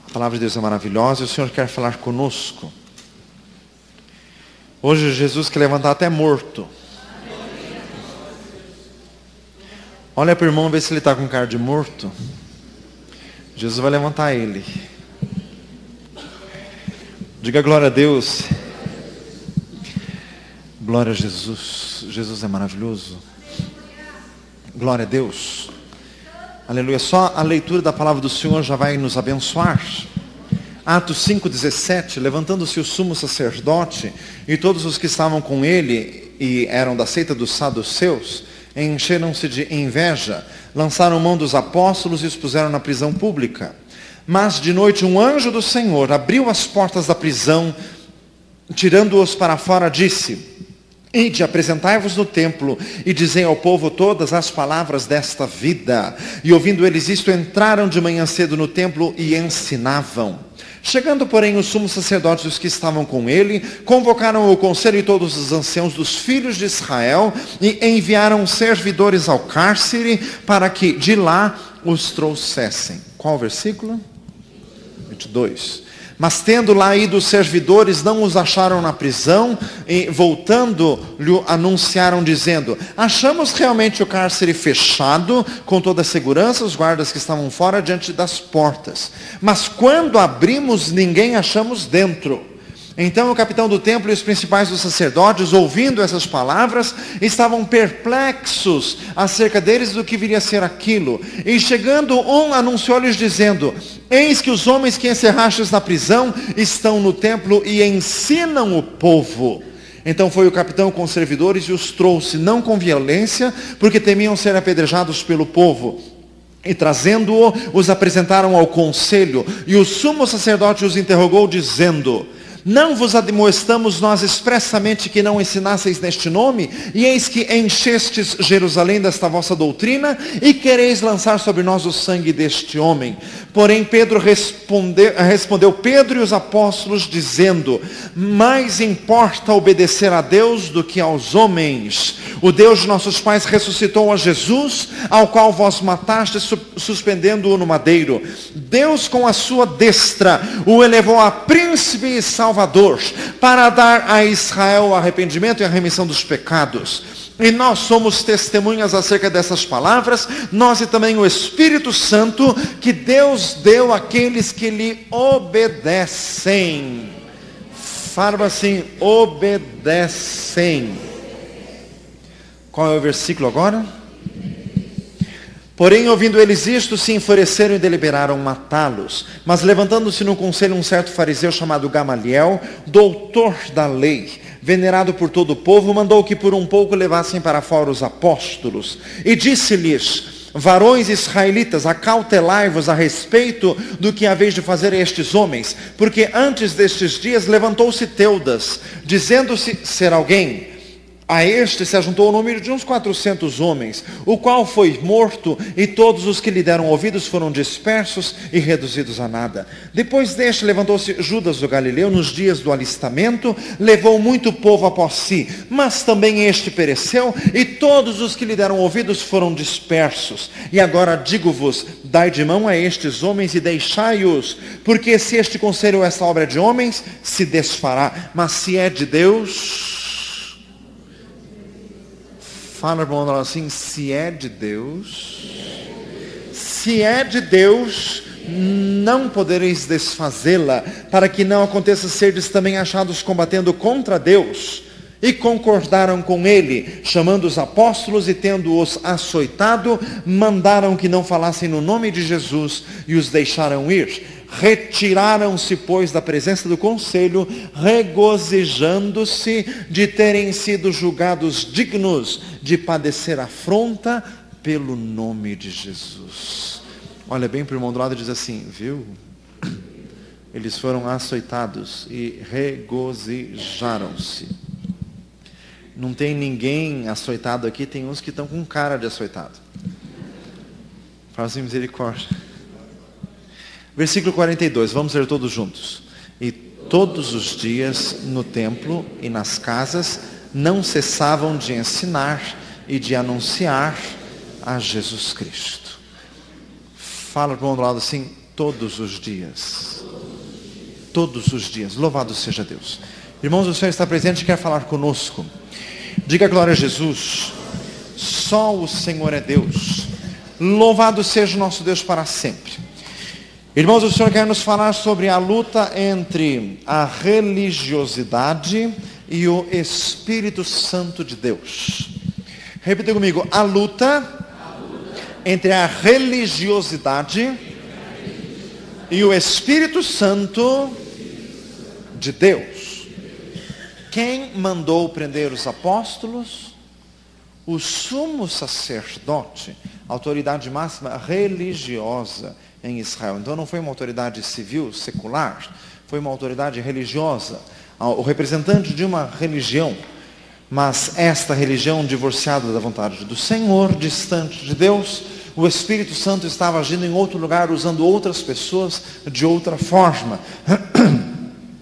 A palavra de Deus é maravilhosa e o Senhor quer falar conosco. Hoje Jesus quer levantar até morto. Olha para o irmão, ver se ele está com cara de morto. Jesus vai levantar ele. Diga glória a Deus. Glória a Jesus. Jesus é maravilhoso. Glória a Deus. Aleluia. Só a leitura da palavra do Senhor já vai nos abençoar. Atos 5,17. Levantando-se o sumo sacerdote e todos os que estavam com ele e eram da seita dos saduceus, encheram-se de inveja, lançaram mão dos apóstolos e os puseram na prisão pública. Mas de noite um anjo do Senhor abriu as portas da prisão, tirando-os para fora, disse: Ide, apresentai-vos no templo e dizei ao povo todas as palavras desta vida. E ouvindo eles isto, entraram de manhã cedo no templo e ensinavam. Chegando, porém, os sumos sacerdotes e os que estavam com ele, convocaram o conselho e todos os anciãos dos filhos de Israel e enviaram servidores ao cárcere para que de lá os trouxessem. Qual o versículo? 22. Mas tendo lá ido os servidores, não os acharam na prisão, e voltando, lhe anunciaram dizendo: achamos realmente o cárcere fechado, com toda a segurança, os guardas que estavam fora diante das portas. Mas quando abrimos, ninguém achamos dentro. Então o capitão do templo e os principais dos sacerdotes, ouvindo essas palavras, estavam perplexos acerca deles do que viria a ser aquilo. E chegando um, anunciou-lhes dizendo: eis que os homens que encerrastes na prisão estão no templo e ensinam o povo. Então foi o capitão com os servidores e os trouxe, não com violência, porque temiam ser apedrejados pelo povo. E trazendo-o, os apresentaram ao conselho. E o sumo sacerdote os interrogou, dizendo: não vos admoestamos nós expressamente que não ensinasseis neste nome? E eis que enchestes Jerusalém desta vossa doutrina, e quereis lançar sobre nós o sangue deste homem. Porém respondeu Pedro e os apóstolos, dizendo: mais importa obedecer a Deus do que aos homens. O Deus de nossos pais ressuscitou a Jesus, ao qual vós matastes, suspendendo-o no madeiro. Deus com a sua destra o elevou a príncipe e salvador, para dar a Israel o arrependimento e a remissão dos pecados. E nós somos testemunhas acerca dessas palavras, nós e também o Espírito Santo, que Deus deu àqueles que lhe obedecem. Fala assim: obedecem. Qual é o versículo agora? Porém, ouvindo eles isto, se enfureceram e deliberaram matá-los. Mas levantando-se no conselho um certo fariseu chamado Gamaliel, doutor da lei, venerado por todo o povo, mandou que por um pouco levassem para fora os apóstolos. E disse-lhes: varões israelitas, acautelai-vos a respeito do que haveis de fazer a estes homens, porque antes destes dias levantou-se Teudas, dizendo-se ser alguém. A este se ajuntou o número de uns 400 homens, o qual foi morto, e todos os que lhe deram ouvidos foram dispersos e reduzidos a nada. Depois deste levantou-se Judas do Galileu nos dias do alistamento, levou muito povo após si, mas também este pereceu, e todos os que lhe deram ouvidos foram dispersos. E agora digo-vos: dai de mão a estes homens e deixai-os, porque se este conselho ou esta obra é de homens, se desfará, mas se é de Deus... Fala, irmão, assim: se é de Deus, não podereis desfazê-la, para que não aconteça serdes também achados combatendo contra Deus. E concordaram com ele, chamando os apóstolos e tendo-os açoitado, mandaram que não falassem no nome de Jesus e os deixaram ir. Retiraram-se, pois, da presença do conselho, regozijando-se de terem sido julgados dignos de padecer afronta pelo nome de Jesus. Olha bem para o irmão do lado e diz assim: viu? Eles foram açoitados e regozijaram-se. Não tem ninguém açoitado aqui, tem uns que estão com cara de açoitado. Fala assim: misericórdia. Versículo 42, vamos ler todos juntos. E todos os dias no templo e nas casas não cessavam de ensinar e de anunciar a Jesus Cristo. Fala para o irmão do lado assim: todos os dias. Todos os dias. Louvado seja Deus. Irmãos, o Senhor está presente e quer falar conosco. Diga glória a Jesus. Só o Senhor é Deus. Louvado seja o nosso Deus para sempre. Irmãos, o Senhor quer nos falar sobre a luta entre a religiosidade e o Espírito Santo de Deus. Repita comigo. A luta entre a religiosidade e o Espírito Santo de Deus. Quem mandou prender os apóstolos? O sumo sacerdote, autoridade máxima religiosa em Israel. Então não foi uma autoridade civil, secular, foi uma autoridade religiosa, o representante de uma religião. Mas esta religião divorciada da vontade do Senhor, distante de Deus, o Espírito Santo estava agindo em outro lugar, usando outras pessoas de outra forma.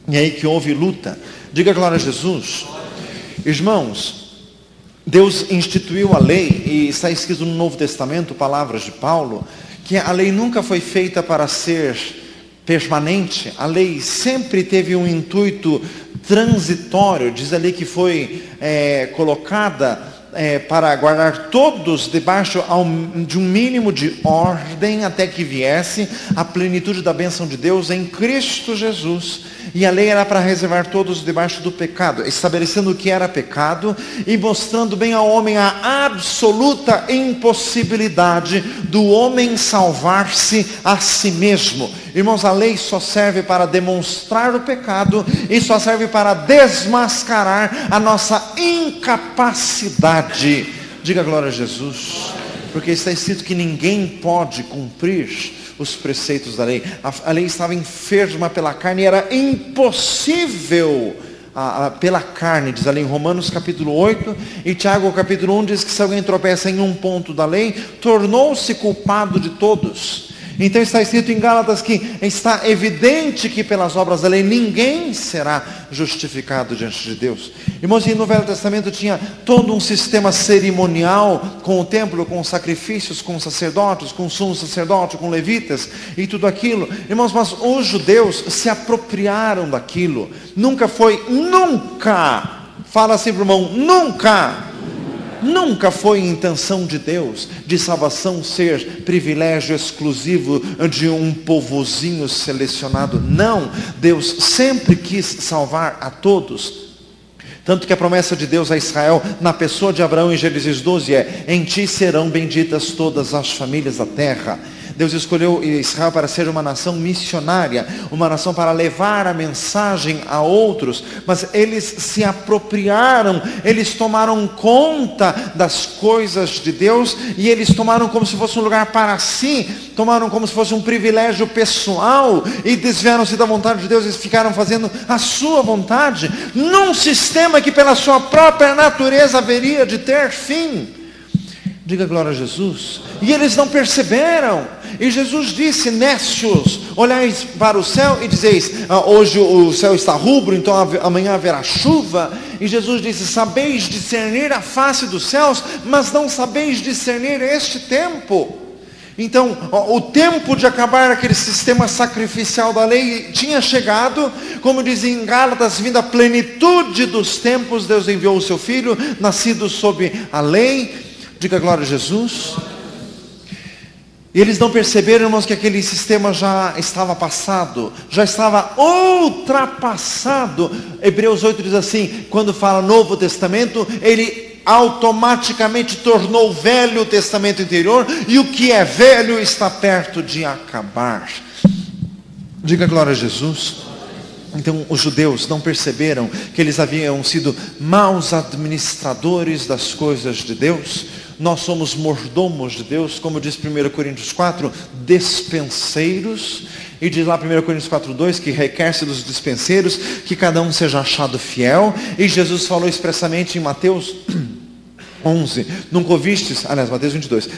E aí que houve luta. Diga glória a Jesus. Irmãos, Deus instituiu a lei, e está escrito no Novo Testamento, palavras de Paulo, que a lei nunca foi feita para ser permanente. A lei sempre teve um intuito transitório. Diz ali que foi colocada para guardar todos debaixo de um mínimo de ordem, até que viesse a plenitude da bênção de Deus em Cristo Jesus. E a lei era para reservar todos debaixo do pecado, estabelecendo o que era pecado e mostrando bem ao homem a absoluta impossibilidade do homem salvar-se a si mesmo. Irmãos, a lei só serve para demonstrar o pecado e só serve para desmascarar a nossa incapacidade. Diga glória a Jesus. Porque está escrito que ninguém pode cumprir os preceitos da lei. A lei estava enferma pela carne e era impossível pela carne, diz ali em Romanos capítulo 8, e Tiago capítulo 1 diz que se alguém tropeça em um ponto da lei, tornou-se culpado de todos. Então está escrito em Gálatas que está evidente que pelas obras da lei ninguém será justificado diante de Deus. Irmãos, e no Velho Testamento tinha todo um sistema cerimonial com o templo, com os sacrifícios, com os sacerdotes, com o sumo sacerdote, com levitas e tudo aquilo. Irmãos, mas os judeus se apropriaram daquilo. Nunca, fala assim para o irmão, nunca foi intenção de Deus de salvação ser privilégio exclusivo de um povozinho selecionado. Não, Deus sempre quis salvar a todos. Tanto que a promessa de Deus a Israel, na pessoa de Abraão em Gênesis 12 em ti serão benditas todas as famílias da terra. Deus escolheu Israel para ser uma nação missionária, uma nação para levar a mensagem a outros, mas eles se apropriaram, eles tomaram conta das coisas de Deus, e eles tomaram como se fosse um lugar para si, tomaram como se fosse um privilégio pessoal, e desviaram-se da vontade de Deus, e ficaram fazendo a sua vontade, num sistema que pela sua própria natureza haveria de ter fim. Diga glória a Jesus. E eles não perceberam. E Jesus disse, nécios, olhais para o céu e dizeis, hoje o céu está rubro, então amanhã haverá chuva. E Jesus disse, sabeis discernir a face dos céus, mas não sabeis discernir este tempo. Então, o tempo de acabar aquele sistema sacrificial da lei tinha chegado. Como diz em Gálatas, vindo a plenitude dos tempos, Deus enviou o seu Filho, nascido sob a lei. Diga glória a Jesus. E eles não perceberam, irmãos, que aquele sistema já estava passado, já estava ultrapassado. Hebreus 8 diz assim, quando fala Novo Testamento, ele automaticamente tornou velho o Testamento anterior, e o que é velho está perto de acabar. Diga glória a Jesus. Então os judeus não perceberam que eles haviam sido maus administradores das coisas de Deus. Nós somos mordomos de Deus, como diz 1 Coríntios 4, despenseiros. E diz lá 1 Coríntios 4:2 que requer-se dos dispenseiros que cada um seja achado fiel. E Jesus falou expressamente em Mateus 11, nunca ouvistes, aliás, Mateus 22,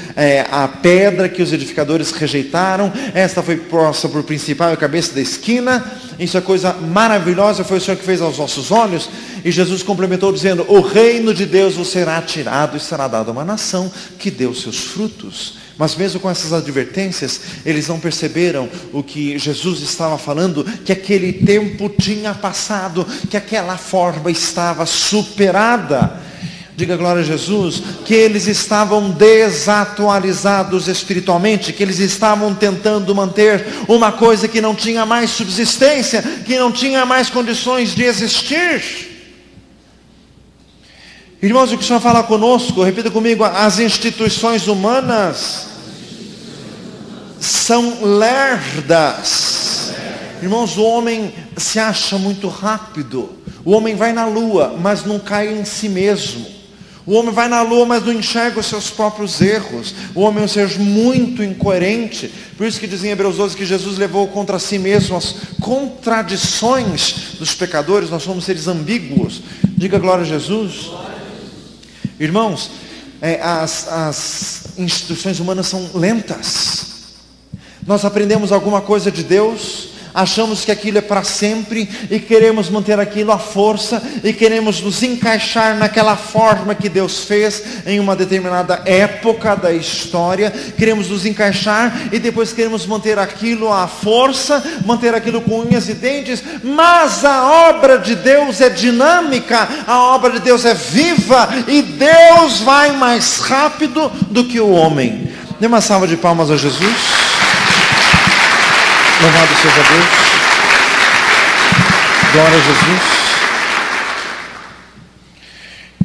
a pedra que os edificadores rejeitaram, esta foi posta por principal e cabeça da esquina, isso é coisa maravilhosa, foi o Senhor que fez aos vossos olhos. E Jesus complementou dizendo, o reino de Deus vos será tirado e será dado a uma nação que deu seus frutos. Mas mesmo com essas advertências, eles não perceberam o que Jesus estava falando, que aquele tempo tinha passado, que aquela forma estava superada. Diga glória a Jesus, que eles estavam desatualizados espiritualmente, que eles estavam tentando manter uma coisa que não tinha mais subsistência, que não tinha mais condições de existir. Irmãos, o que o Senhor fala conosco, repita comigo, as instituições humanas são lerdas. Irmãos, o homem se acha muito rápido, o homem vai na lua, mas não cai em si mesmo. O homem vai na lua, mas não enxerga os seus próprios erros. O homem é um ser muito incoerente. Por isso que diz em Hebreus 12 que Jesus levou contra si mesmo as contradições dos pecadores. Nós somos seres ambíguos. Diga glória a Jesus. Irmãos, as instituições humanas são lentas. Nós aprendemos alguma coisa de Deus, achamos que aquilo é para sempre e queremos manter aquilo à força e queremos nos encaixar naquela forma que Deus fez em uma determinada época da história, queremos nos encaixar e depois queremos manter aquilo à força, manter aquilo com unhas e dentes. Mas a obra de Deus é dinâmica, a obra de Deus é viva e Deus vai mais rápido do que o homem. Dê uma salva de palmas a Jesus. Louvado seja Deus. Glória a Jesus.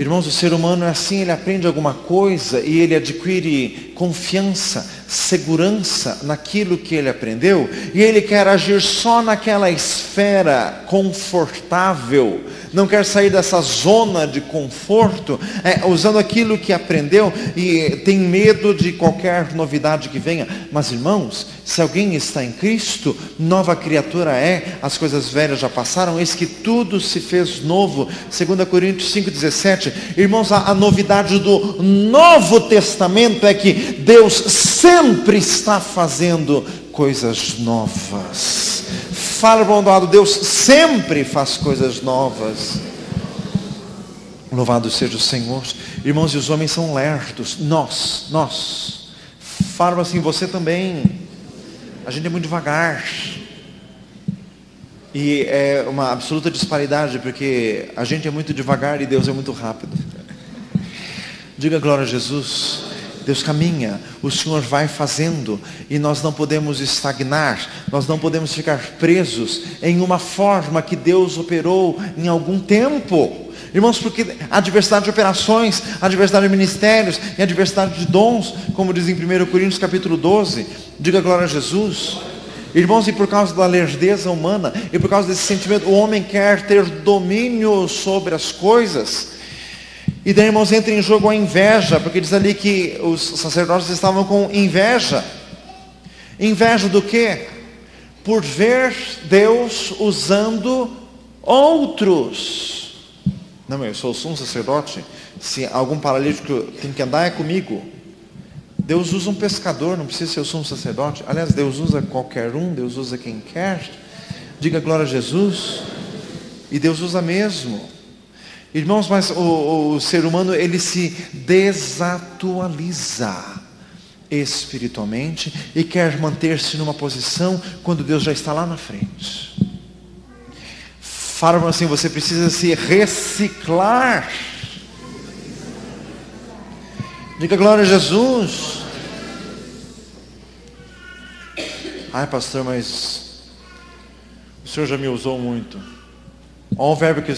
Irmãos, o ser humano é assim, ele aprende alguma coisa e ele adquire confiança, segurança naquilo que ele aprendeu, e ele quer agir só naquela esfera confortável, não quer sair dessa zona de conforto, usando aquilo que aprendeu, e tem medo de qualquer novidade que venha. Mas irmãos, se alguém está em Cristo, nova criatura é, as coisas velhas já passaram, eis que tudo se fez novo. 2 Coríntios 5,17. Irmãos, a novidade do Novo Testamento é que Deus sempre está fazendo coisas novas. Fala para o lado, Deus sempre faz coisas novas. Louvado seja o Senhor. Irmãos, e os homens são lerdos. Nós. Fala assim, você também. A gente é muito devagar. E é uma absoluta disparidade, porque a gente é muito devagar e Deus é muito rápido. Diga glória a Jesus. Deus caminha, o Senhor vai fazendo, e nós não podemos estagnar, nós não podemos ficar presos em uma forma que Deus operou em algum tempo. Irmãos, porque a diversidade de operações, a diversidade de ministérios e a diversidade de dons, como diz em 1 Coríntios capítulo 12, diga glória a Jesus. Irmãos, e por causa da lerdeza humana, e por causa desse sentimento, o homem quer ter domínio sobre as coisas. E daí, irmãos, entra em jogo a inveja, porque diz ali que os sacerdotes estavam com inveja. Inveja do quê? Por ver Deus usando outros. Não, eu sou o sumo sacerdote, se algum paralítico tem que andar é comigo. Deus usa um pescador, não precisa ser o sumo sacerdote. Aliás, Deus usa qualquer um, Deus usa quem quer. Diga glória a Jesus. E Deus usa mesmo. Irmãos, mas o ser humano, ele se desatualiza espiritualmente e quer manter-se numa posição quando Deus já está lá na frente. Fala assim, você precisa se reciclar. Diga glória a Jesus. Ai, pastor, mas o Senhor já me usou muito. Olha o verbo que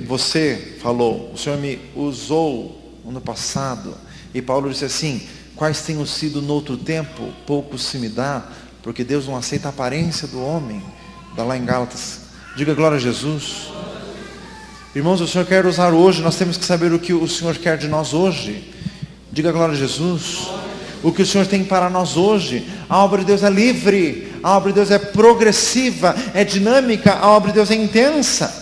você falou. O Senhor me usou no passado. E Paulo disse assim, quais tenham sido no outro tempo, pouco se me dá, porque Deus não aceita a aparência do homem. Está lá em Gálatas. Diga glória a Jesus. Irmãos, o Senhor quer usar hoje, nós temos que saber o que o Senhor quer de nós hoje. Diga glória a Jesus. O que o Senhor tem para nós hoje. A obra de Deus é livre, a obra de Deus é progressiva, é dinâmica, a obra de Deus é intensa.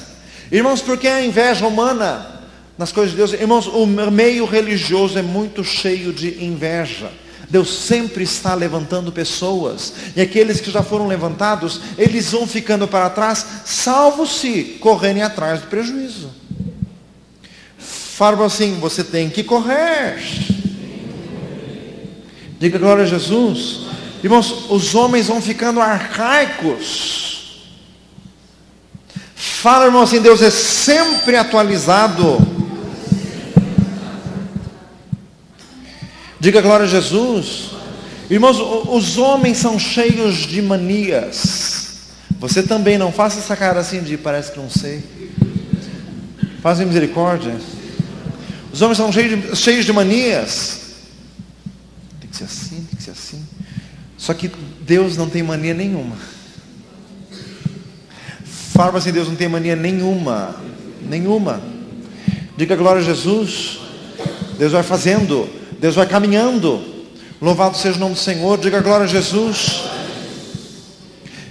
Irmãos, porque a inveja humana nas coisas de Deus. Irmãos, o meio religioso é muito cheio de inveja. Deus sempre está levantando pessoas. E aqueles que já foram levantados, eles vão ficando para trás, salvo se correrem atrás do prejuízo. Fala assim, você tem que correr. Diga glória a Jesus. Irmãos, os homens vão ficando arcaicos. Fala, irmão, assim, Deus é sempre atualizado. Diga glória a Jesus. Irmãos, os homens são cheios de manias. Você também não faça essa cara assim de parece que não sei. Faça misericórdia. Os homens são cheios de manias. Tem que ser assim, tem que ser assim. Só que Deus não tem mania nenhuma. Fala assim, Deus não tem mania nenhuma. Nenhuma. Diga glória a Jesus. Deus vai fazendo. Deus vai caminhando. Louvado seja o nome do Senhor. Diga glória a Jesus.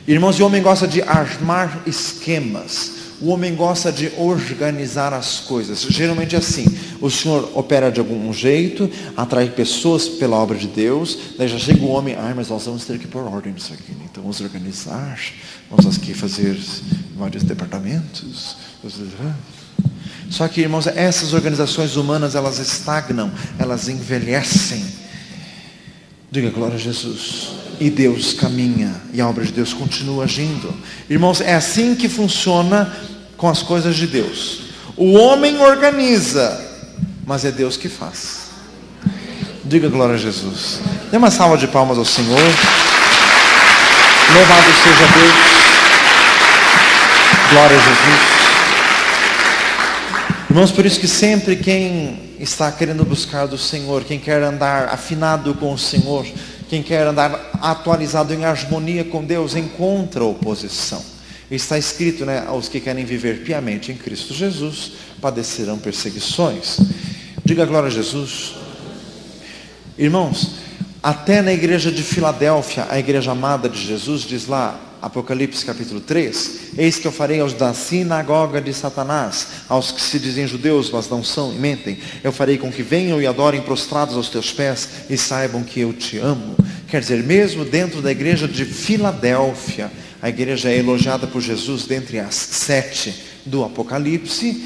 Irmãos, o homem gosta de armar esquemas. O homem gosta de organizar as coisas. Geralmente é assim. O Senhor opera de algum jeito, atrai pessoas pela obra de Deus. Daí já chega o homem, mas nós vamos ter que pôr ordem nisso aqui. Então vamos organizar. Vamos aqui fazer vários departamentos. Só que, irmãos, essas organizações humanas, elas estagnam, elas envelhecem. Diga glória a Jesus. E Deus caminha, e a obra de Deus continua agindo. Irmãos, é assim que funciona com as coisas de Deus. O homem organiza, mas é Deus que faz. Diga glória a Jesus. Dê uma salva de palmas ao Senhor. Louvado seja Deus. Glória a Jesus. Irmãos, por isso que sempre quem está querendo buscar do Senhor, quem quer andar afinado com o Senhor, quem quer andar atualizado em harmonia com Deus, encontra oposição. Está escrito, né? Os que querem viver piamente em Cristo Jesus padecerão perseguições. Diga glória a Jesus. Irmãos, até na igreja de Filadélfia, a igreja amada de Jesus, diz lá, Apocalipse capítulo 3, eis que eu farei aos da sinagoga de Satanás, aos que se dizem judeus, mas não são e mentem, eu farei com que venham e adorem prostrados aos teus pés e saibam que eu te amo. Quer dizer, mesmo dentro da igreja de Filadélfia, a igreja é elogiada por Jesus dentre as 7 do Apocalipse,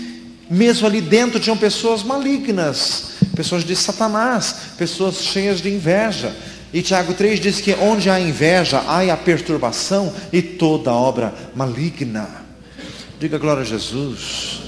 mesmo ali dentro tinham pessoas malignas, pessoas de Satanás, pessoas cheias de inveja. E Tiago 3 diz que onde há inveja, há a perturbação e toda obra maligna. Diga glória a Jesus.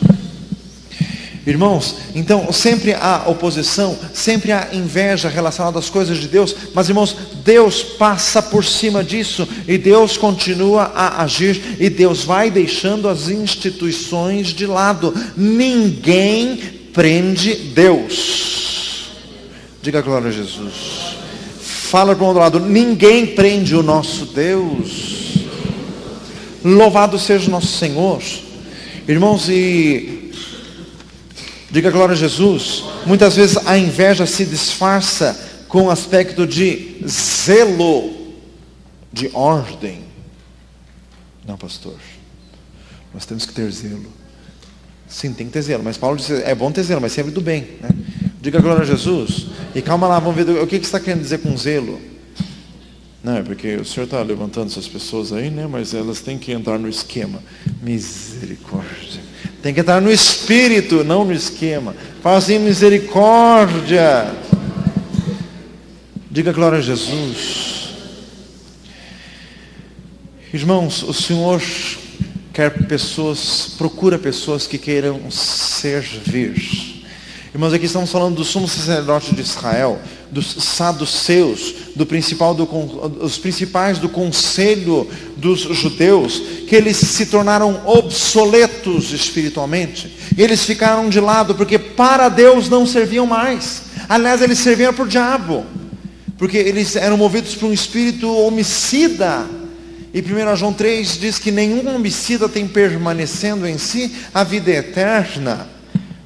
Irmãos, então sempre há oposição, sempre há inveja relacionada às coisas de Deus. Mas irmãos, Deus passa por cima disso e Deus continua a agir. E Deus vai deixando as instituições de lado. Ninguém prende Deus. Diga glória a Jesus. Fala para o outro lado, ninguém prende o nosso Deus. Louvado seja o nosso Senhor. Irmãos, e diga glória a Jesus. Muitas vezes a inveja se disfarça com o aspecto de zelo, de ordem. Não, pastor, nós temos que ter zelo. Sim, tem que ter zelo, mas Paulo disse, é bom ter zelo, mas sempre do bem, né? Diga glória a Jesus. E calma lá, vamos ver o que você está querendo dizer com zelo. Não, é porque o Senhor está levantando essas pessoas aí, né? Mas elas têm que entrar no esquema. Misericórdia. Tem que entrar no espírito, não no esquema. Fala assim, misericórdia. Diga glória a Jesus. Irmãos, o Senhor quer pessoas, procura pessoas que queiram servir. Irmãos, aqui estamos falando do sumo sacerdote de Israel, dos saduceus, os principais do conselho dos judeus, que eles se tornaram obsoletos espiritualmente. E eles ficaram de lado, porque para Deus não serviam mais. Aliás, eles serviam para o diabo, porque eles eram movidos por um espírito homicida. E 1 João 3 diz que nenhum homicida tem permanecendo em si a vida eterna.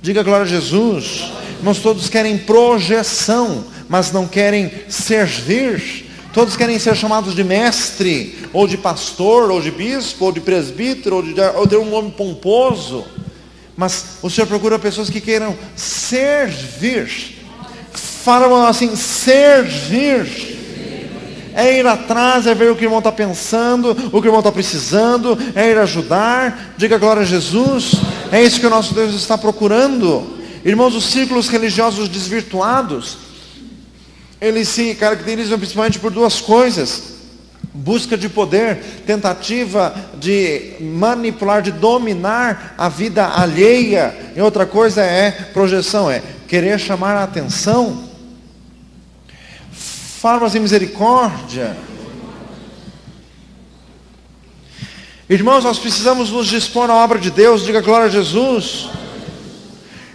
Diga glória a Jesus. Irmãos, todos querem projeção, mas não querem servir. Todos querem ser chamados de mestre, ou de pastor, ou de bispo, ou de presbítero, ou ter um nome pomposo. Mas o Senhor procura pessoas que queiram servir. Fala assim, servir. É ir atrás, é ver o que o irmão está pensando, o que o irmão está precisando, é ir ajudar. Diga glória a Jesus. É isso que o nosso Deus está procurando. Irmãos, os círculos religiosos desvirtuados, eles se caracterizam principalmente por duas coisas: busca de poder, tentativa de manipular, de dominar a vida alheia. E outra coisa é projeção, é querer chamar a atenção. Fala em misericórdia. Irmãos, nós precisamos nos dispor à obra de Deus. Diga glória a Jesus.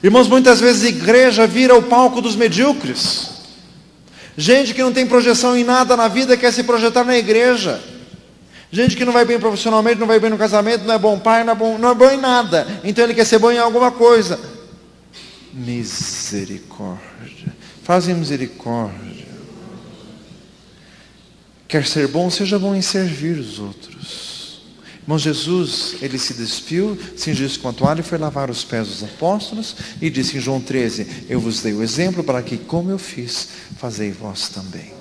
Irmãos, muitas vezes a igreja vira o palco dos medíocres. Gente que não tem projeção em nada na vida quer se projetar na igreja. Gente que não vai bem profissionalmente, não vai bem no casamento, não é bom pai, não é bom em nada. Então ele quer ser bom em alguma coisa. Misericórdia. Faz misericórdia. Quer ser bom, seja bom em servir os outros. Irmão, Jesus, ele se despiu, cingiu-se com a toalha e foi lavar os pés dos apóstolos e disse em João 13, eu vos dei o exemplo para que, como eu fiz, fazei vós também.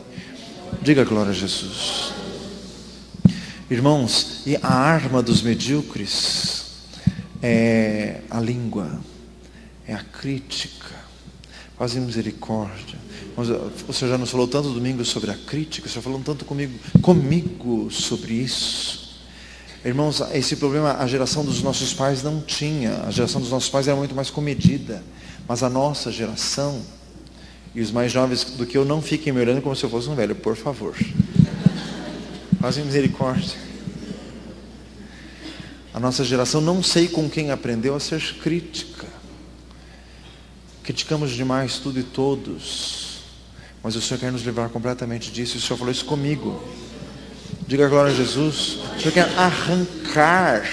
Diga glória a Jesus. Irmãos, e a arma dos medíocres é a língua, é a crítica. Faz misericórdia. O Senhor já nos falou tanto domingo sobre a crítica, o Senhor falou tanto comigo sobre isso. Irmãos, esse problema a geração dos nossos pais não tinha. A geração dos nossos pais era muito mais comedida. Mas a nossa geração, e os mais jovens do que eu, não fiquem me olhando como se eu fosse um velho, por favor. Fazem misericórdia. A nossa geração, não sei com quem aprendeu a ser crítica. Criticamos demais tudo e todos. Mas o Senhor quer nos livrar completamente disso. E o Senhor falou isso comigo. Diga glória a Jesus. O Senhor quer arrancar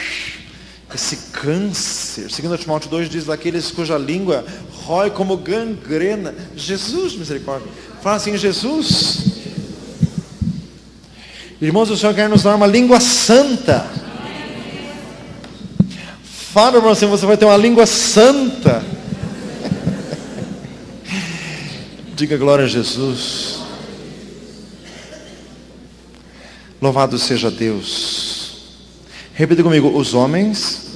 esse câncer. 2 Timóteo 2 diz, daqueles cuja língua rói como gangrena. Jesus, misericórdia. Fala assim, Jesus. Irmãos, o Senhor quer nos dar uma língua santa. Fala, irmão, assim, você vai ter uma língua santa. Diga glória a Jesus. Louvado seja Deus. Repita comigo. Os homens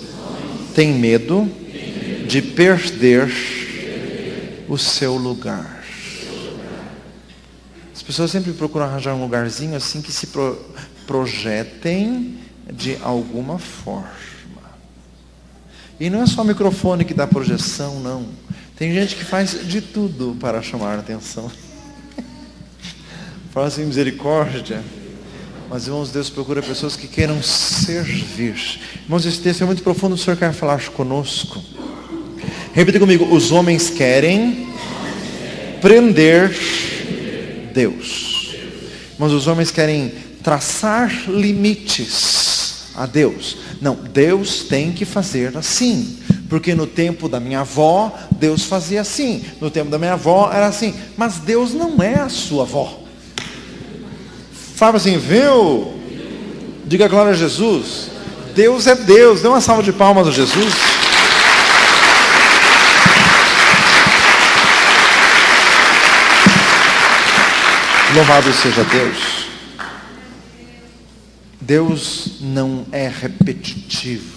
têm medo de perder o seu lugar. As pessoas sempre procuram arranjar um lugarzinho assim que se projetem de alguma forma. E não é só o microfone que dá projeção, não. Tem gente que faz de tudo para chamar a atenção. Fala assim, misericórdia. Mas, irmãos, Deus procura pessoas que queiram servir. Irmãos, esse texto é muito profundo, o Senhor quer falar conosco. Repita comigo. Os homens querem prender Deus. Irmãos, os homens querem traçar limites a Deus. Não, Deus tem que fazer assim. Porque no tempo da minha avó, Deus fazia assim. No tempo da minha avó era assim. Mas Deus não é a sua avó. Fala assim, viu? Diga glória a Jesus. Deus é Deus. Dê uma salva de palmas a Jesus. Louvado seja Deus. Deus não é repetitivo.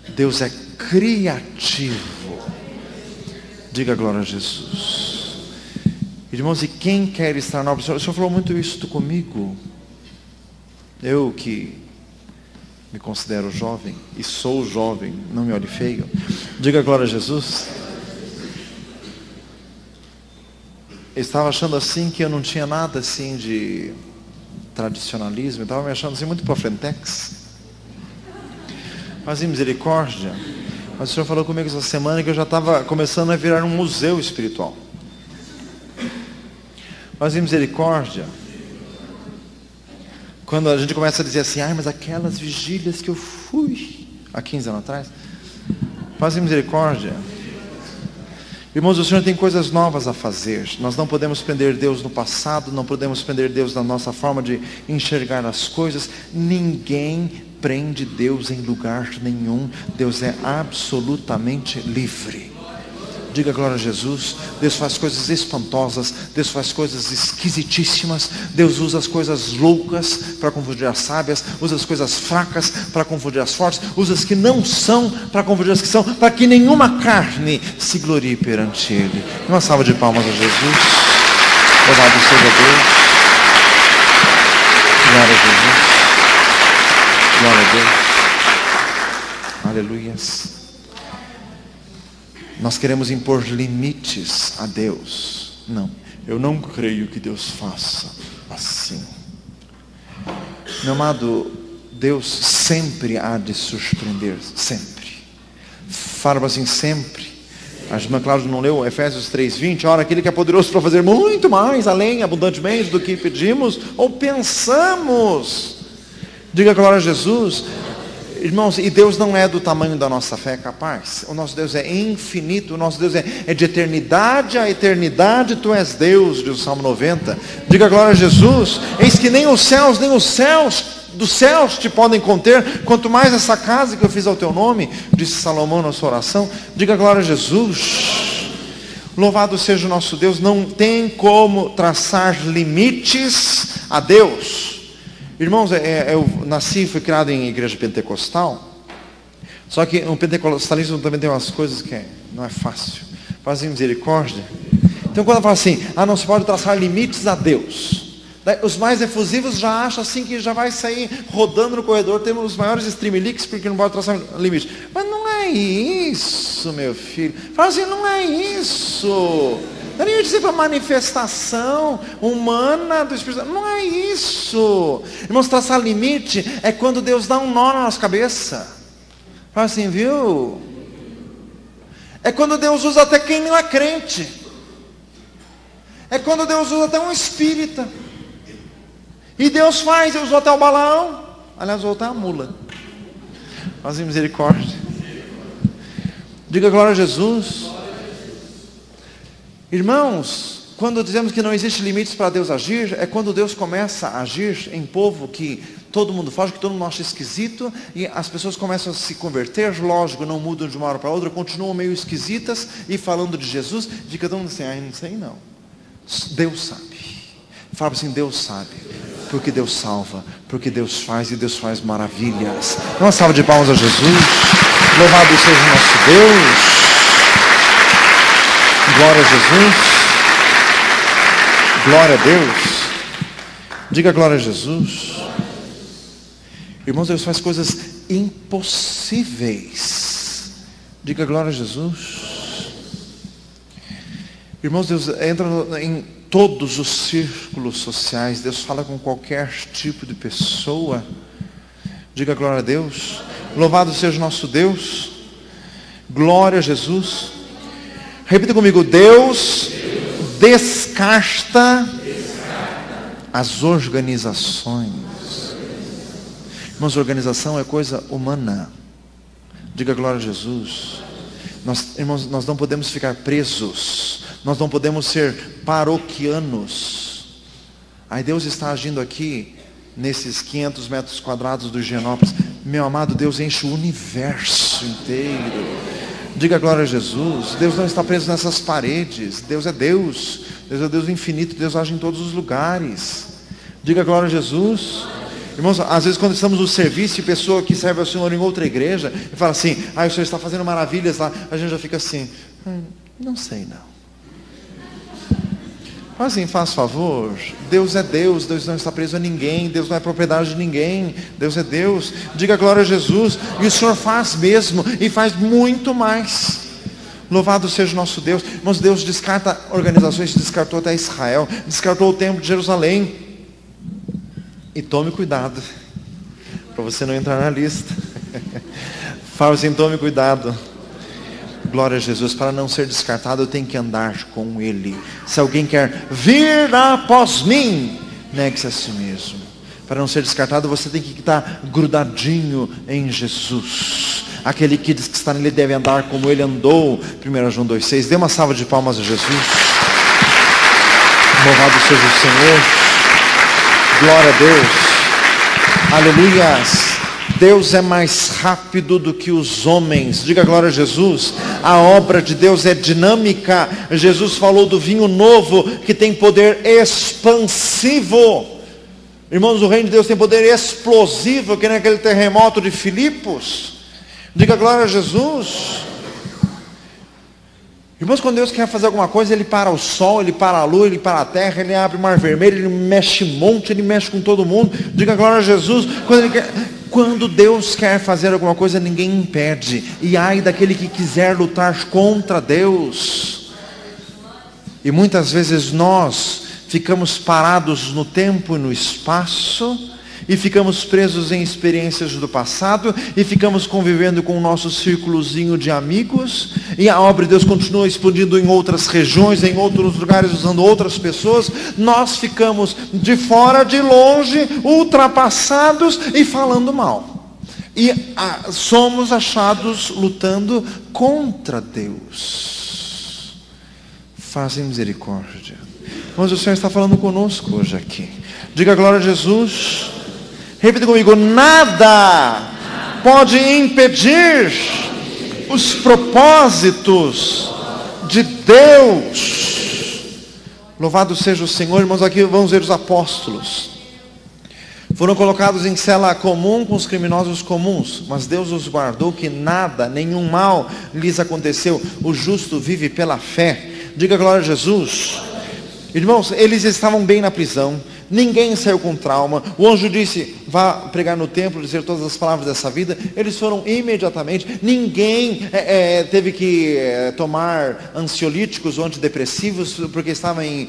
Deus é criativo. Diga glória a Jesus. Irmãos, e quem quer estar na obra do Senhor? O Senhor falou muito isso comigo. Eu que me considero jovem, e sou jovem, não me olhe feio. Diga glória a Jesus. Eu estava achando assim que eu não tinha nada assim de tradicionalismo. Eu estava me achando assim muito para frentex. Mas em misericórdia. Mas o Senhor falou comigo essa semana que eu já estava começando a virar um museu espiritual. Mas em misericórdia. Quando a gente começa a dizer assim, mas aquelas vigílias que eu fui há 15 anos atrás. Mas em misericórdia. Irmãos, o Senhor tem coisas novas a fazer. Nós não podemos prender Deus no passado, não podemos prender Deus na nossa forma de enxergar as coisas. Ninguém prende Deus em lugar nenhum. Deus é absolutamente livre. Diga glória a Jesus. Deus faz coisas espantosas, Deus faz coisas esquisitíssimas. Deus usa as coisas loucas para confundir as sábias, usa as coisas fracas para confundir as fortes, usa as que não são para confundir as que são, para que nenhuma carne se glorie perante Ele. Uma salva de palmas a Jesus. Louvado seja Deus. Glória a Jesus. Glória a Deus. Aleluias. Nós queremos impor limites a Deus. Não, eu não creio que Deus faça assim. Meu amado, Deus sempre há de surpreender, sempre. Fala assim, sempre. A irmã Cláudia não leu Efésios 3:20? Ora, aquele que é poderoso para fazer muito mais, além, abundantemente do que pedimos ou pensamos. Diga glória a Jesus. Irmãos, e Deus não é do tamanho da nossa fé, capaz. O nosso Deus é infinito, o nosso Deus é de eternidade a eternidade, tu és Deus, diz o Salmo 90. Diga glória a Jesus. Eis que nem os céus dos céus te podem conter, quanto mais essa casa que eu fiz ao teu nome, disse Salomão na sua oração. Diga glória a Jesus. Louvado seja o nosso Deus. Não tem como traçar limites a Deus. Irmãos, eu nasci e fui criado em igreja pentecostal. Só que o pentecostalismo também tem umas coisas que não é fácil. Fazem misericórdia. Então quando eu falo assim, não se pode traçar limites a Deus. Daí, os mais efusivos já acham assim que já vai sair rodando no corredor. Temos os maiores streamlix porque não pode traçar limites. Mas não é isso, meu filho. Fala assim, não é isso. Não é dizer para manifestação humana do Espírito Santo. Não é isso. Irmãos, traçar limite é quando Deus dá um nó na nossa cabeça. Fala assim, viu? É quando Deus usa até quem não é crente. É quando Deus usa até um espírita. E Deus usou até o balão. Aliás, usou até a mula. Faz misericórdia. Diga glória a Jesus. Irmãos, quando dizemos que não existe limites para Deus agir, é quando Deus começa a agir em povo que todo mundo foge, que todo mundo acha esquisito, e as pessoas começam a se converter, lógico, não mudam de uma hora para outra, continuam meio esquisitas, e falando de Jesus, de cada um assim, não sei não. Deus sabe. Fala assim, Deus sabe. Porque Deus salva, porque Deus faz, e Deus faz maravilhas. Uma salva de palmas a Jesus. Louvado seja o nosso Deus. Glória a Jesus. Glória a Deus. Diga glória a Jesus. Irmãos, Deus faz coisas impossíveis. Diga glória a Jesus. Irmãos, Deus entra em todos os círculos sociais. Deus fala com qualquer tipo de pessoa. Diga glória a Deus. Louvado seja o nosso Deus. Glória a Jesus. Repita comigo, Deus descarta as organizações. Irmãos, organização é coisa humana. Diga glória a Jesus. Irmãos, nós não podemos ficar presos. Nós não podemos ser paroquianos. Aí Deus está agindo aqui, nesses 500 metros quadrados do Higienópolis. Meu amado, Deus enche o universo inteiro. Diga glória a Jesus. Deus não está preso nessas paredes. Deus é Deus. Deus é Deus infinito. Deus age em todos os lugares. Diga glória a Jesus. Irmãos, às vezes quando estamos no serviço e pessoa que serve ao Senhor em outra igreja e fala assim, o Senhor está fazendo maravilhas lá, a gente já fica assim, não sei não. Mas assim, faz favor, Deus é Deus, Deus não está preso a ninguém, Deus não é propriedade de ninguém, Deus é Deus. Diga glória a Jesus. E o Senhor faz mesmo, e faz muito mais. Louvado seja o nosso Deus. Irmãos, Deus descarta organizações, descartou até Israel, descartou o templo de Jerusalém. E tome cuidado, para você não entrar na lista. Fala assim, tome cuidado. Glória a Jesus. Para não ser descartado, eu tenho que andar com Ele. Se alguém quer vir após mim, negue-se a si mesmo. Para não ser descartado, você tem que estar grudadinho em Jesus. Aquele que diz que está nele deve andar como Ele andou. 1 João 2,6. Dê uma salva de palmas a Jesus. Louvado seja o Senhor. Glória a Deus. Aleluias. Deus é mais rápido do que os homens. Diga glória a Jesus. A obra de Deus é dinâmica. Jesus falou do vinho novo que tem poder expansivo. Irmãos, o reino de Deus tem poder explosivo, que nem aquele terremoto de Filipos. Diga glória a Jesus. Irmãos, quando Deus quer fazer alguma coisa, Ele para o sol, Ele para a lua, Ele para a terra, Ele abre o mar vermelho, Ele mexe monte, Ele mexe com todo mundo. Diga glória a Jesus. Quando Deus quer fazer alguma coisa, ninguém impede. E ai daquele que quiser lutar contra Deus. E muitas vezes nós ficamos parados no tempo e no espaço, e ficamos presos em experiências do passado, e ficamos convivendo com o nosso círculozinho de amigos, e a obra de Deus continua expandindo em outras regiões, em outros lugares, usando outras pessoas. Nós ficamos de fora, de longe, ultrapassados e falando mal. E somos achados lutando contra Deus. Fazem misericórdia. Mas o Senhor está falando conosco hoje aqui. Diga glória a Jesus. Repita comigo: nada pode impedir os propósitos de Deus. Louvado seja o Senhor. Irmãos, aqui vamos ver os apóstolos. Foram colocados em cela comum com os criminosos comuns, mas Deus os guardou, que nada, nenhum mal lhes aconteceu. O justo vive pela fé. Diga glória a Jesus. Irmãos, eles estavam bem na prisão. Ninguém saiu com trauma. O anjo disse: vá pregar no templo, dizer todas as palavras dessa vida. Eles foram imediatamente. Ninguém teve que tomar ansiolíticos ou antidepressivos porque estava em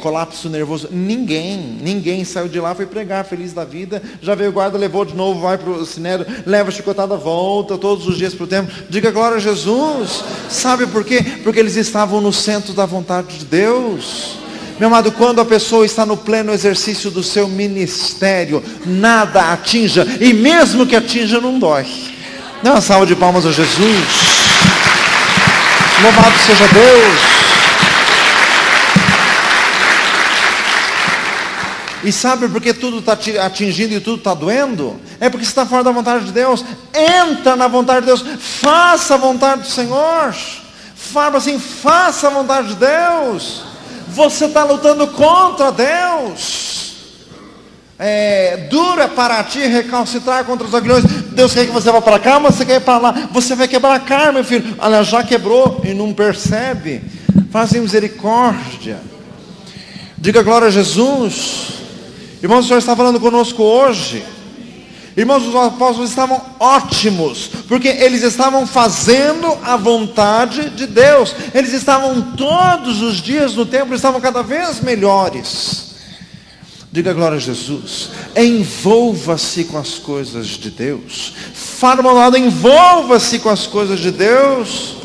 colapso nervoso. Ninguém saiu de lá, foi pregar feliz da vida. Já veio o guarda, levou de novo, vai para o sinédrio, leva a chicotada, volta todos os dias para o templo. Diga glória a Jesus. Sabe por quê? Porque eles estavam no centro da vontade de Deus. Meu amado, quando a pessoa está no pleno exercício do seu ministério, nada atinja, e mesmo que atinja, não dói. Dá uma salva de palmas a Jesus. Louvado seja Deus. E sabe por que tudo está atingindo e tudo está doendo? É porque você está fora da vontade de Deus. Entra na vontade de Deus, faça a vontade do Senhor. Fala assim: faça a vontade de Deus. Você está lutando contra Deus. Dura para ti recalcitrar contra os aguilhões. Deus quer que você vá para cá, mas você quer ir para lá. Você vai quebrar a cara, meu filho. Olha, já quebrou e não percebe. Fazem misericórdia. Diga glória a Jesus. Irmãos, o Senhor está falando conosco hoje. Irmãos, os apóstolos estavam ótimos, porque eles estavam fazendo a vontade de Deus. Eles estavam todos os dias no templo, estavam cada vez melhores. Diga glória a Jesus. Envolva-se com as coisas de Deus. Fala, meu amado, envolva-se com as coisas de Deus.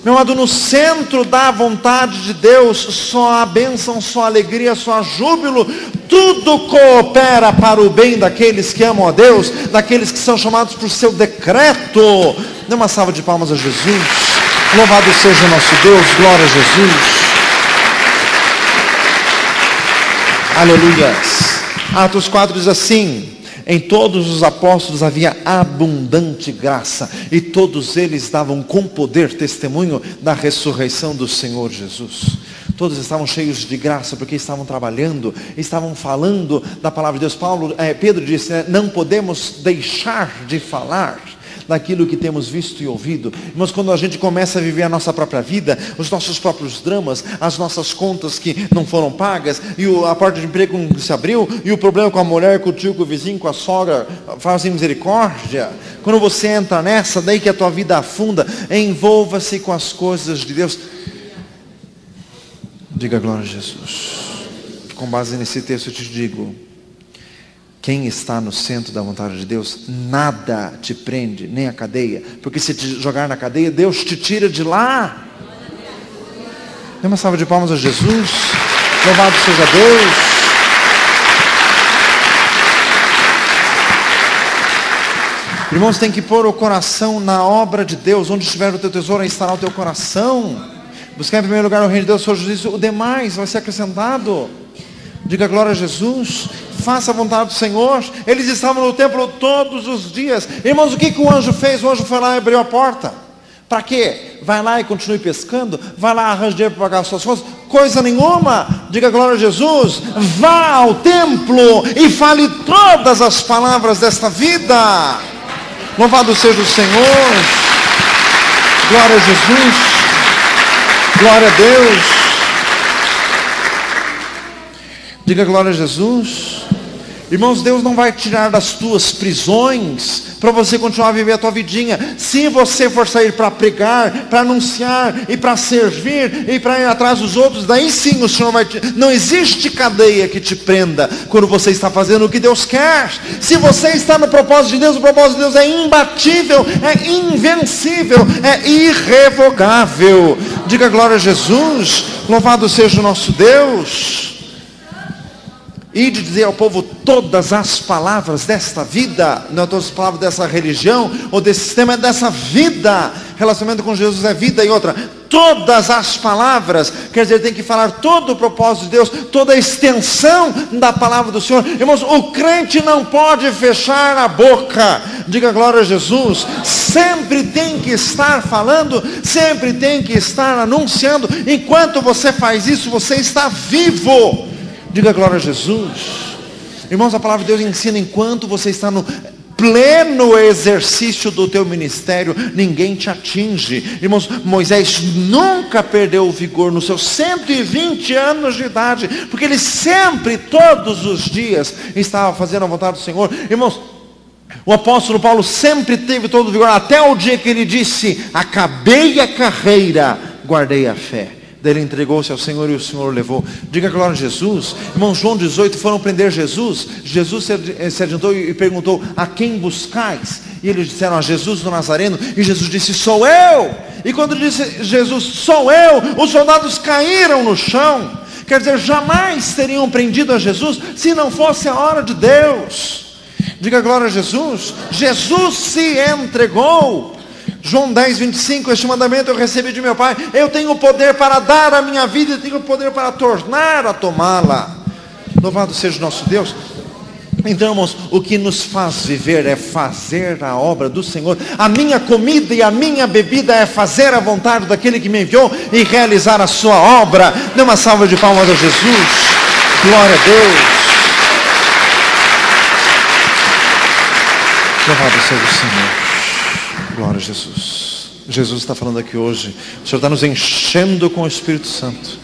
Meu amado, no centro da vontade de Deus, só há bênção, só há alegria, só há júbilo. Tudo coopera para o bem daqueles que amam a Deus, daqueles que são chamados por seu decreto. Dê uma salva de palmas a Jesus. Louvado seja nosso Deus, glória a Jesus. Aleluia. Atos 4 diz assim: em todos os apóstolos havia abundante graça, e todos eles davam com poder testemunho da ressurreição do Senhor Jesus. Todos estavam cheios de graça, porque estavam trabalhando, estavam falando da palavra de Deus. Pedro disse, não podemos deixar de falar daquilo que temos visto e ouvido. Mas quando a gente começa a viver a nossa própria vida, os nossos próprios dramas, as nossas contas que não foram pagas, e a porta de emprego que se abriu, e o problema com a mulher, com o tio, com o vizinho, com a sogra, fazem misericórdia. Quando você entra nessa, daí que a tua vida afunda. Envolva-se com as coisas de Deus. Diga glória a Jesus. Com base nesse texto eu te digo: quem está no centro da vontade de Deus, nada te prende, nem a cadeia. Porque se te jogar na cadeia, Deus te tira de lá. Dê uma salva de palmas a Jesus. Louvado seja Deus. Irmãos, tem que pôr o coração na obra de Deus. Onde estiver o teu tesouro, aí estará o teu coração. Buscar em primeiro lugar o reino de Deus, sua justiça, o demais vai ser acrescentado. Diga glória a Jesus. Faça a vontade do Senhor. Eles estavam no templo todos os dias. Irmãos, o que o anjo fez? O anjo foi lá e abriu a porta. Para quê? Vai lá e continue pescando. Vai lá, arranja dinheiro para pagar as suas contas. Coisa nenhuma. Diga glória a Jesus. Vá ao templo e fale todas as palavras desta vida. Louvado seja o Senhor. Glória a Jesus. Glória a Deus. Diga glória a Jesus. Irmãos, Deus não vai tirar das tuas prisões para você continuar a viver a tua vidinha. Se você for sair para pregar, para anunciar e para servir e para ir atrás dos outros, daí sim o Senhor vai te... Não existe cadeia que te prenda quando você está fazendo o que Deus quer. Se você está no propósito de Deus, o propósito de Deus é imbatível, é invencível, é irrevogável. Diga glória a Jesus. Louvado seja o nosso Deus. E de dizer ao povo todas as palavras desta vida, não todas as palavras dessa religião, ou desse sistema, é dessa vida. Relacionamento com Jesus é vida. E outra, todas as palavras, quer dizer, tem que falar todo o propósito de Deus, toda a extensão da palavra do Senhor. Irmãos, o crente não pode fechar a boca. Diga glória a Jesus. Sempre tem que estar falando, sempre tem que estar anunciando. Enquanto você faz isso, você está vivo. Diga glória a Jesus. Irmãos, a palavra de Deus ensina, enquanto você está no pleno exercício do teu ministério, ninguém te atinge. Irmãos, Moisés nunca perdeu o vigor nos seus 120 anos de idade, porque ele sempre, todos os dias, estava fazendo a vontade do Senhor. Irmãos, o apóstolo Paulo sempre teve todo o vigor, até o dia que ele disse: acabei a carreira, guardei a fé. Daí ele entregou-se ao Senhor e o Senhor o levou. Diga glória a Jesus. Irmão, João 18, foram prender Jesus. Jesus se adiantou e perguntou: a quem buscais? E eles disseram: a Jesus do Nazareno. E Jesus disse: sou eu. E quando disse Jesus: sou eu, os soldados caíram no chão. Quer dizer, jamais teriam prendido a Jesus se não fosse a hora de Deus. Diga glória a Jesus. Jesus se entregou. João 10, 25, este mandamento eu recebi de meu Pai. Eu tenho poder para dar a minha vida, eu tenho poder para tornar a tomá-la. Louvado seja o nosso Deus. Então, irmãos, o que nos faz viver é fazer a obra do Senhor. A minha comida e a minha bebida é fazer a vontade daquele que me enviou e realizar a sua obra. Dê uma salva de palmas a Jesus. Glória a Deus. Louvado seja o Senhor. Glória a Jesus. Jesus está falando aqui hoje. O Senhor está nos enchendo com o Espírito Santo.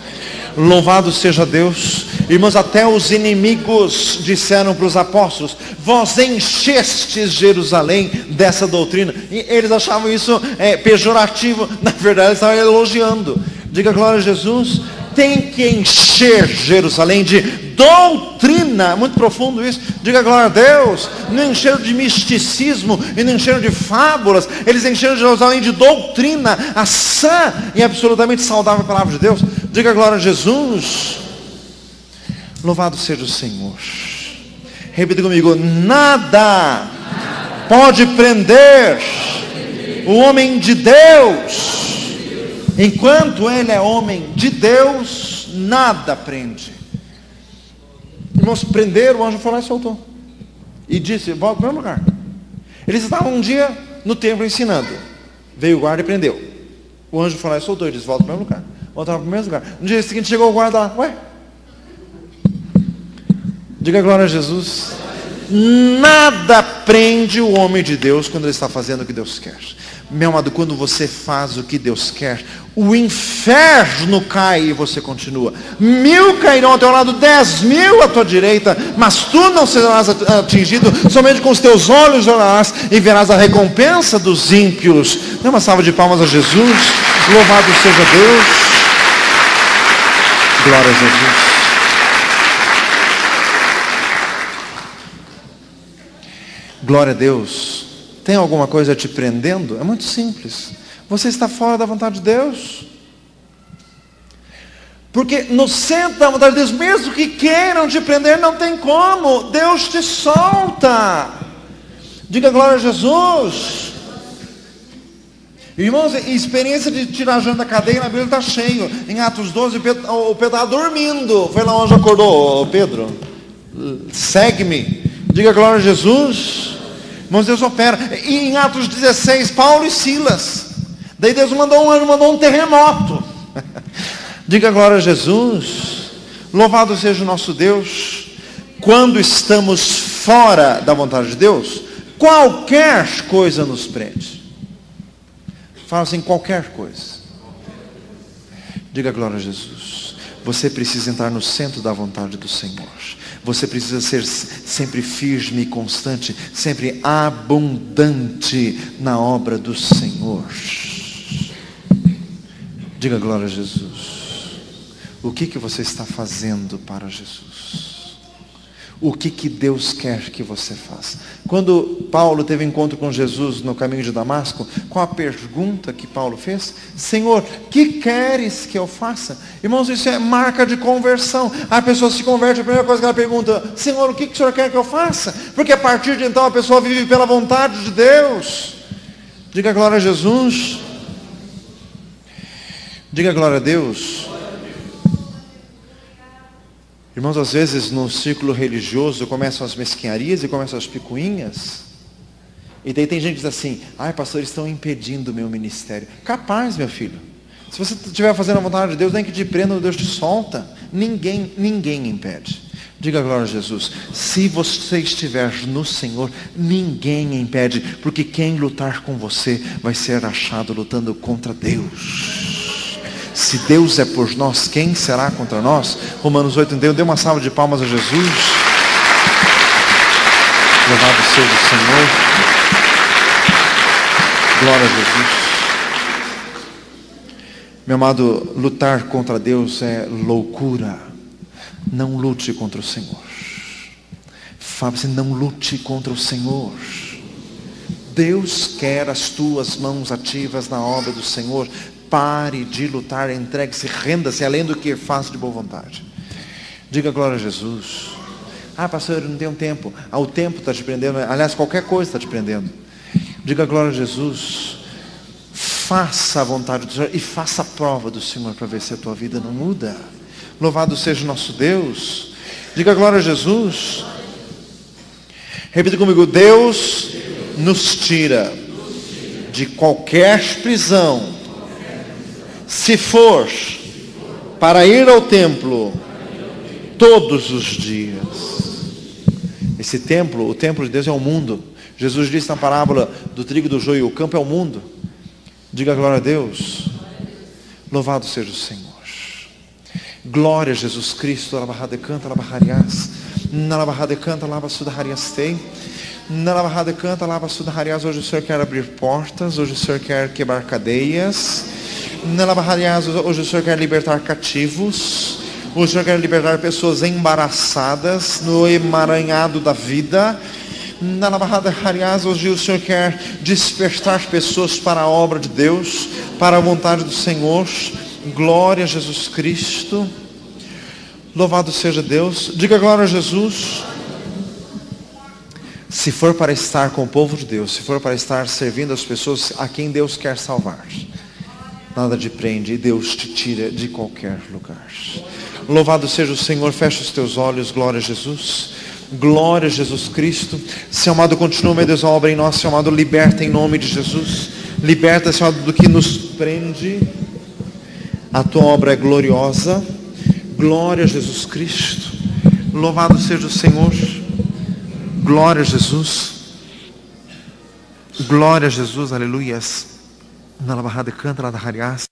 Louvado seja Deus. Irmãos, até os inimigos disseram para os apóstolos: vós enchestes Jerusalém dessa doutrina. E eles achavam isso pejorativo. Na verdade, eles estavam elogiando. Diga glória a Jesus. Tem que encher Jerusalém de doutrina. Muito profundo isso. Diga glória a Deus. Não encheram de misticismo e não encheram de fábulas. Eles encheram Jerusalém de doutrina, a sã e absolutamente saudável palavra de Deus. Diga glória a Jesus. Louvado seja o Senhor. Repita comigo: nada pode prender o homem de Deus. Enquanto ele é homem de Deus, nada prende. Irmãos, prenderam, o anjo foi lá e soltou. E disse: volta para o mesmo lugar. Eles estavam um dia no templo ensinando. Veio o guarda e prendeu. O anjo foi lá e soltou e disse: volta para o mesmo lugar. Voltaram para o mesmo lugar. No dia seguinte chegou o guarda lá: ué? Diga glória a Jesus. Nada prende o homem de Deus quando ele está fazendo o que Deus quer. Meu amado, quando você faz o que Deus quer, o inferno cai e você continua. 1000 cairão ao teu lado, 10.000 à tua direita, mas tu não serás atingido. Somente com os teus olhos olharás e verás a recompensa dos ímpios. Dê uma salva de palmas a Jesus. Louvado seja Deus. Glória a Jesus. Glória a Deus. Tem alguma coisa te prendendo? É muito simples. Você está fora da vontade de Deus. Porque no centro da vontade de Deus, mesmo que queiram te prender, não tem como. Deus te solta. Diga glória a Jesus. Irmãos, a experiência de tirar gente da cadeia na Bíblia está cheio. Em Atos 12, o Pedro estava dormindo. Foi lá onde acordou, Pedro. Segue-me. Diga glória a Jesus. Irmãos, Deus opera. E em Atos 16, Paulo e Silas. Daí Deus mandou um terremoto. Diga glória a Jesus. Louvado seja o nosso Deus. Quando estamos fora da vontade de Deus, qualquer coisa nos prende. Fala assim, qualquer coisa. Diga glória a Jesus. Você precisa entrar no centro da vontade do Senhor. Você precisa ser sempre firme e constante, sempre abundante na obra do Senhor. Diga glória a Jesus. O que você está fazendo para Jesus? O que Deus quer que você faça? Quando Paulo teve encontro com Jesus no caminho de Damasco, qual a pergunta que Paulo fez? Senhor, que queres que eu faça? Irmãos, isso é marca de conversão. A pessoa se converte, a primeira coisa que ela pergunta, Senhor, o que o Senhor quer que eu faça? Porque a partir de então a pessoa vive pela vontade de Deus. Diga glória a Jesus. Diga glória a Deus. Irmãos, às vezes no círculo religioso começam as mesquinharias e começam as picuinhas. E daí tem gente que diz assim, ai pastor, eles estão impedindo o meu ministério. Capaz, meu filho. Se você estiver fazendo a vontade de Deus, nem que te prenda, Deus te solta. Ninguém impede. Diga glória a Jesus. Se você estiver no Senhor, ninguém impede. Porque quem lutar com você vai ser achado lutando contra Deus. Se Deus é por nós, quem será contra nós? Romanos 8:31, dê uma salva de palmas a Jesus. Louvado seja o Senhor. Glória a Jesus. Meu amado, lutar contra Deus é loucura. Não lute contra o Senhor. Fala assim, não lute contra o Senhor. Deus quer as tuas mãos ativas na obra do Senhor. Pare de lutar, entregue-se, renda-se, além do que faz de boa vontade. Diga glória a Jesus. Ah, pastor, eu não tenho tempo. Ah, o tempo está te prendendo. Aliás, qualquer coisa está te prendendo. Diga glória a Jesus. Faça a vontade do Senhor e faça a prova do Senhor para ver se a tua vida não muda. Louvado seja o nosso Deus. Diga glória a Jesus. Repita comigo. Deus nos tira de qualquer prisão, se for para ir ao templo todos os dias. Esse templo, o templo de Deus é o mundo. Jesus disse na parábola do trigo e do joio, o campo é o mundo. Diga glória a Deus. Louvado seja o Senhor. Glória a Jesus Cristo. Alabahadecanta, alabaharias. Nalabahadecanta, alabasudahariastei. Nalabahadecanta, alabasudaharias. Hoje o Senhor quer abrir portas. Hoje o Senhor quer quebrar cadeias. Hoje o Senhor quer libertar cativos. Hoje o Senhor quer libertar pessoas embaraçadas no emaranhado da vida. Hoje o Senhor quer despertar pessoas para a obra de Deus, para a vontade do Senhor. Glória a Jesus Cristo. Louvado seja Deus. Diga glória a Jesus. Se for para estar com o povo de Deus, se for para estar servindo as pessoas a quem Deus quer salvar, nada te prende e Deus te tira de qualquer lugar. Louvado seja o Senhor. Fecha os teus olhos. Glória a Jesus. Glória a Jesus Cristo. Seu amado, continua, meu Deus, a obra em nós. Seu amado, liberta em nome de Jesus. Liberta, Senhor, do que nos prende. A tua obra é gloriosa. Glória a Jesus Cristo. Louvado seja o Senhor. Glória a Jesus. Glória a Jesus. Aleluias. Na barra de canta, lá da Harias.